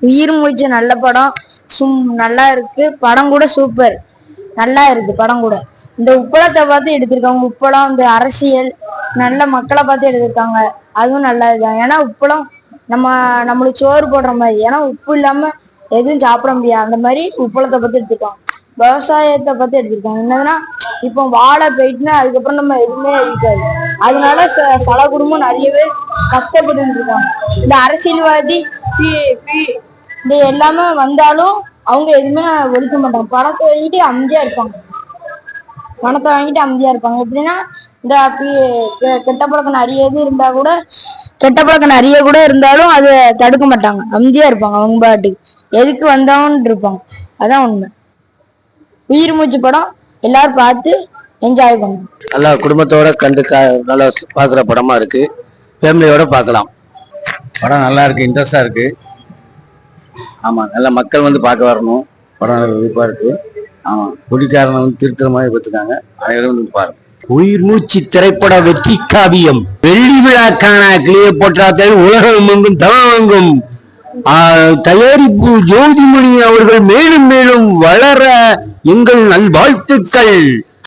உயிர் மூச்சு நல்ல படம், நல்லா இருக்கு. படம் கூட சூப்பர், நல்லா இருக்கு படம் கூட. இந்த உப்பளத்தை பார்த்து எடுத்திருக்காங்க. உப்பளம் இந்த அரசியல் நல்ல மக்களை பார்த்து எடுத்திருக்காங்க. அதுவும் நல்லா இதுதான். ஏன்னா உப்பளம் நம்மளுக்கு சோறு போடுற மாதிரி. ஏன்னா உப்பு இல்லாம எதுவும் சாப்பிட முடியாது. அந்த மாதிரி உப்பளத்தை பார்த்து எடுத்திருக்காங்க. விவசாயத்தை பார்த்து எடுத்திருக்காங்க. என்னதுன்னா இப்போ வாழை போயிட்டுன்னா அதுக்கப்புறம் நம்ம எதுவுமே இருக்காது. அதனால சில குடும்பம் நிறையவே கஷ்டப்பட்டு இருக்காங்க. இந்த அரசியல்வாதி இந்த எல்லாமே வந்தாலும் அவங்க எதுவுமே ஒழிக்க மாட்டாங்க. பணத்தை வாங்கிட்டு அமைதியா இருப்பாங்க. எப்படின்னா இந்த கெட்ட பழக்கம் நிறைய இது இருந்தா கூட, கெட்ட பழக்கம் நிறைய கூட இருந்தாலும் அதை தடுக்க மாட்டாங்க. அமைதியா இருப்பாங்க. அவங்க பாட்டுக்கு எதுக்கு வந்தவன்னு இருப்பாங்க. அதான் உண்மை. உயிர் மூச்சு படம் எல்லாரும் பார்த்து என்ஜாய் பண்ணுங்க. நல்லா குடும்பத்தோட நல்லா பாக்குற படமா இருக்கு. ஃபேமிலியோட பார்க்கலாம். படம் நல்லா இருக்கு, இன்ட்ரெஸ்டா இருக்கு. ஆமா, நல்ல மக்கள் வந்து பார்க்க வரணும். படம் நல்ல விருப்பா இருக்கு. ஆமா, குடிக்காரனை வந்து திருத்துற மாதிரி பார்த்துருக்காங்க. அனைவரும் வந்து பாருங்க. உயிர் மூச்சு திரைப்பட வெற்றி காவியம். வெள்ளி விழாக்கான கிளியோபாட்ரா உலகம் எங்கும் தமிழெங்கும் தயாரிப்பு ஜோதிமணி அவர்கள் மேலும் மேலும் வளர எங்கள் நல்வாழ்த்துக்கள்.